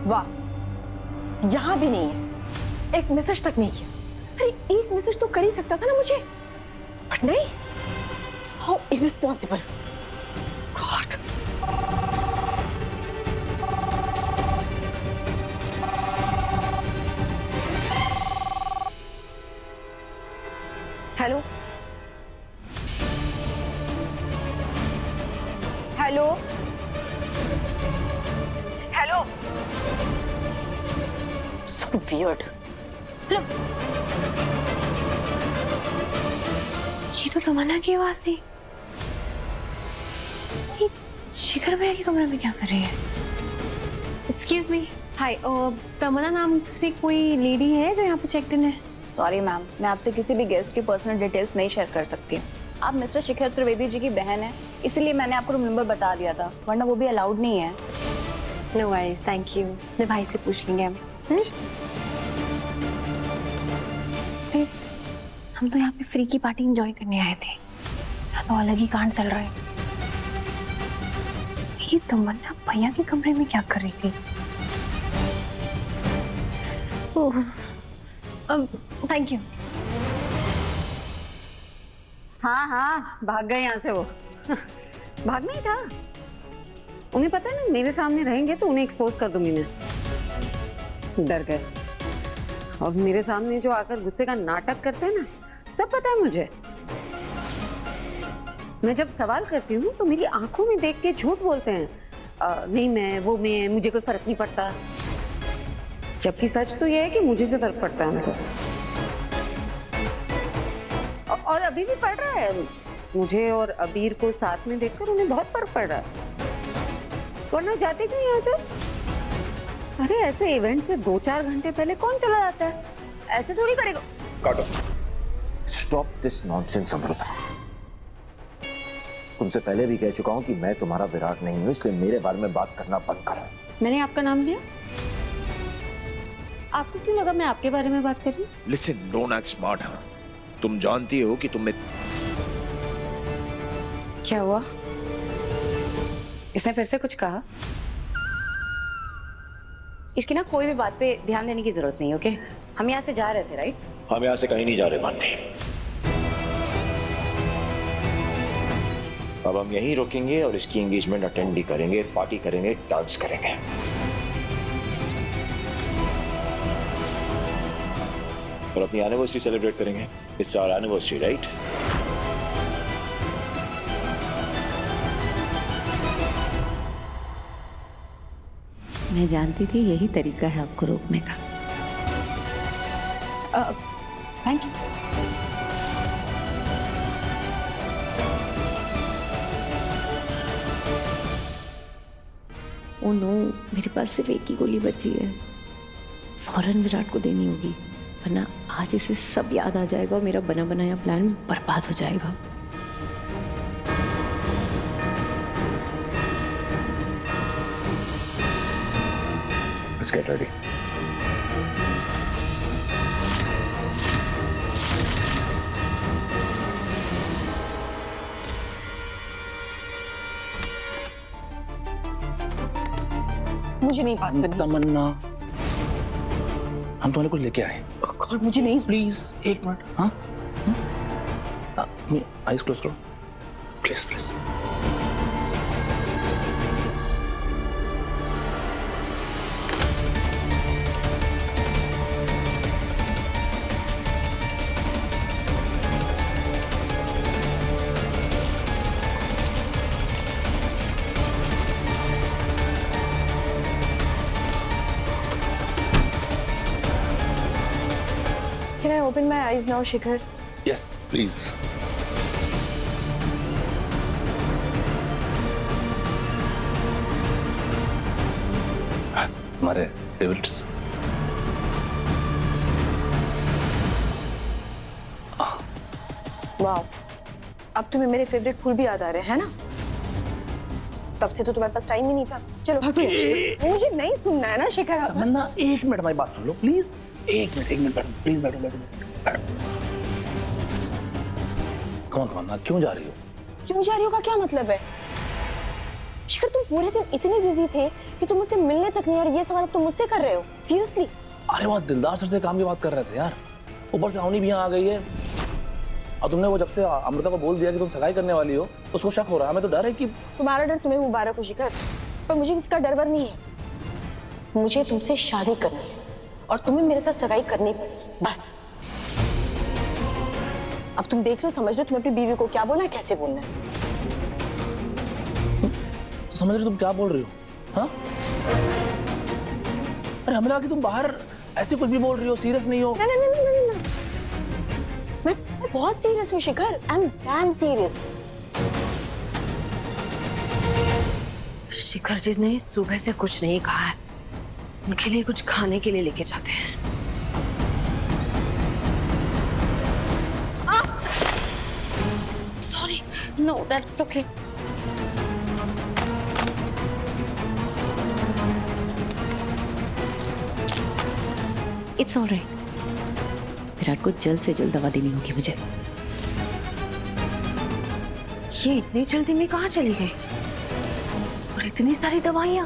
वाह, यहां भी नहीं है, एक मैसेज तक नहीं किया। अरे एक मैसेज तो कर ही सकता था ना मुझे, बट नहीं। How irresponsible. God. Hello hello hello. So weird. Hello, ये तो तमन्ना की आवाज थी। ये शिखर भैया के कमरे में क्या कर रही है? एक्सक्यूज मी, हाय, तमन्ना नाम से कोई लेडी है जो यहाँ पे चेक्ड इन है? सॉरी मैम, मैं आपसे किसी भी गेस्ट की पर्सनल डिटेल्स नहीं शेयर कर सकती। आप मिस्टर शिखर त्रिवेदी जी की बहन है, इसलिए मैंने आपको रूम नंबर बता दिया था, वरना वो भी अलाउड नहीं है। No worries, thank you. अपने भाई से पूछ लेंगे हम। फिर हम तो यहाँ पे फ्री की पार्टी एंजॉय करने आए थे, यहाँ तो अलग ही कांड चल रहा है। ये तमन्ना भैया के कमरे में क्या कर रही थी? Thank you. हाँ हाँ, भाग गए यहाँ से वो। भागना ही था। उन्हें पता है ना, मेरे सामने रहेंगे तो उन्हें एक्सपोज कर दूंगी मैं। डर गए। और मेरे सामने जो आकर गुस्से का नाटक करते हैं ना, सब पता है मुझे। मैं जब सवाल करती हूँ तो मेरी आंखों में देख के झूठ बोलते हैं। नहीं मैं, वो मैं, मुझे कोई फर्क नहीं पड़ता। जबकि सच तो ये है कि मुझे से फर्क पड़ता है उनको। और अभी भी पड़ रहा है। मुझे और अबीर को साथ में देखकर उन्हें बहुत फर्क पड़ रहा है। वरना जाते क्यों यहाँ से? अरे ऐसे इवेंट से 2-4 घंटे पहले कौन चला जाता है? ऐसे थोड़ी करेगा। काटो। Stop this nonsense Amrita. तुमसे पहले भी कह चुका हूं कि मैं तुम्हारा विराट नहीं हूं, इसलिए मेरे बारे में बात करना बंद करो। मैंने आपका नाम लिया? आपको क्यों लगा मैं आपके बारे में बात कर रही हूँ? Listen, don't act smart. हाँ, तुम जानती हो कि तुम्हें क्या हुआ? इसने फिर से कुछ कहा? इसकी ना कोई भी बात पे ध्यान देने की जरूरत नहीं, ओके? हम यहाँ से जा रहे थे, राइट? हम यहां से कहीं नहीं जा रहे मानते। अब हम यहीं रुकेंगे और इसकी एंगेजमेंट अटेंड भी करेंगे, पार्टी करेंगे, डांस करेंगे। और अपनी एनिवर्सरी सेलिब्रेट करेंगे। It's our anniversary, right? मैं जानती थी यही तरीका है आपको रोकने का। Thank you. ओह नो, मेरे पास सिर्फ एक ही गोली बची है। फौरन विराट को देनी होगी, वरना आज इसे सब याद आ जाएगा और मेरा बना बनाया प्लान बर्बाद हो जाएगा। Let's get ready. मुझे नहीं बात करनी। तमन्ना, हम तुम्हारे कुछ लेके आए। गॉड, मुझे नहीं। प्लीज एक मिनट। हाँ, आइज क्लोज करो please please. Can I open my eyes now, Shikhar? Yes please. हमारे फेवरेट्स। वाह, अब तुम्हें मेरे फेवरेट फूल भी याद आ रहे हैं ना? तब से तो तुम्हारे पास टाइम ही नहीं था। चलो भागो। मुझे नहीं सुनना है ना शिखर। तमन्ना एक मिनट हमारी बात सुन लो प्लीज। एक मिनट बैठो प्लीज, बैठो बैठो बैठो। कौन तमन्ना, क्यों जा रही हो? क्यों जा रही हो का क्या मतलब है? शिखर तुम पूरे दिन इतने बिजी थे कि तुम मुझसे मिलने तक नहीं, और ये सवाल अब तुम मुझसे कर रहे हो? सीरियसली? अरे वहाँ दिलदार सर से काम की बात कर रहे थे यार, ऊपर से अवनी भी यहाँ आ गई है। और तुमने वो जब से अमृता को बोल दिया कि तुम सगाई करने वाली हो, उसको शक हो रहा है। हमें तो डर है कि तुम्हारा डर तुम्हें मुबारक हो शिखर, पर मुझे किसका डर वर नहीं है। मुझे तुमसे शादी करनी है और तुम्हें मेरे साथ सगाई करनी पड़ेगी, बस। अब तुम देख लो, समझ लो, तुम्हें अपनी बीवी को क्या बोलना है, कैसे बोलना है। तो समझ रहे तुम क्या बोल रही हो? हाँ, अरे हमें लगा कि तुम बाहर ऐसे कुछ भी बोल रही हो, सीरियस नहीं हो। ना ना ना ना ना ना, मैं बहुत सीरियस हूँ शिखर, I am damn serious. Shikhar ji ने सुबह से कुछ नहीं कहा है, उनके लिए कुछ खाने के लिए लेके जाते हैं। Sorry, no that's okay. It's alright. Virat को जल्द से जल्द दवा देनी होगी मुझे। ये इतनी जल्दी में कहाँ चली गई? और इतनी सारी दवाइयाँ।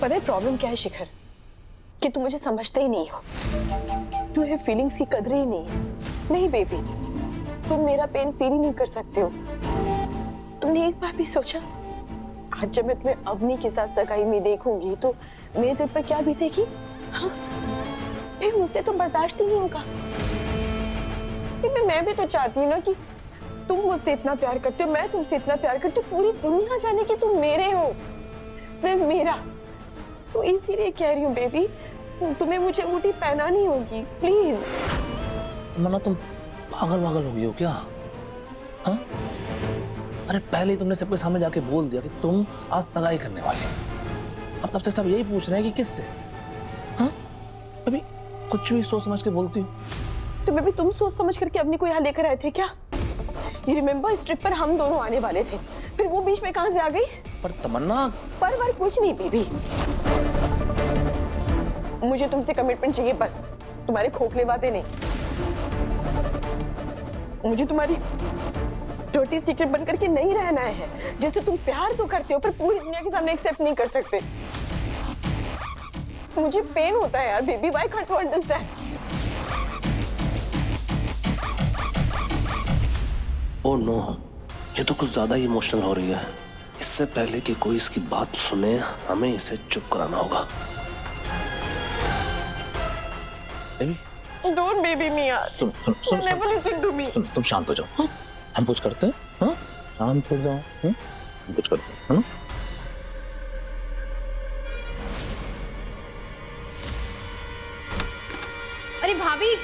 पता है प्रॉब्लम क्या है शिखर? कि तुम मुझे समझते ही नहीं हो, तुम्हें फीलिंग्स की कदर ही नहीं है। नहीं बेबी, तुम मेरा पेन फील ही नहीं कर सकते हो। तुमने एक बार भी सोचा, आज जब मैं तुम्हें अवनी के साथ सगाई में देखूंगी तो मेरे दिल पर क्या बीतेगी? हाँ, फिर मुझसे तो बर्दाश्त ही नहीं होगा। मैं भी तो चाहती हूँ ना कि तुम मुझसे इतना प्यार करते हो, मैं तुमसे इतना प्यार करती हूँ, पूरी दुनिया जाने कि तुम मेरे हो, सिर्फ मेरा। तो इसीलिए कह रही हूँ बेबी, तुम्हें मुझे अंगूठी पहनानी होगी, प्लीज। मना तुम पागल वागल हो गई हो क्या? हाँ, अरे पहले ही तुमने सबके सामने जाके बोल दिया कि तुम आज सगाई करने वाली हो। अब तब से सब यही पूछ रहे हैं कि किससे? हाँ, अभी कुछ भी सोच समझ के बोलती हो। तो बेबी तुम सोच समझ करके अपनी को यहाँ लेकर आए थे क्या? ये रिमेम्बर इस ट्रिप पर हम दोनों आने वाले थे, फिर वो बीच में कहां से आ गई? पर तमन्ना, पर कुछ नहीं बेबी, मुझे तुमसे कमिटमेंट चाहिए बस, तुम्हारे खोखले वादे नहीं। मुझे तुम्हारी डर्टी सीक्रेट बन करके नहीं रहना है, जिसे तुम प्यार तो करते हो पर पूरी दुनिया के सामने एक्सेप्ट नहीं कर सकते। मुझे पेन होता है यार baby, why can't you understand? Oh no, ये तो कुछ ज्यादा ही इमोशनल हो रही है। इससे पहले कि कोई इसकी बात सुने, हमें इसे चुप कराना होगा। बेबी, डोंट बेबी मी यार, सुन सुन सुन, नेवर लिसन टू मी। सुन, तुम शांत हो जाओ। हाँ? हम कुछ करते हैं। हाँ, शांत हो जाओ। हम कुछ करते हैं, है ना? अरे भाभी,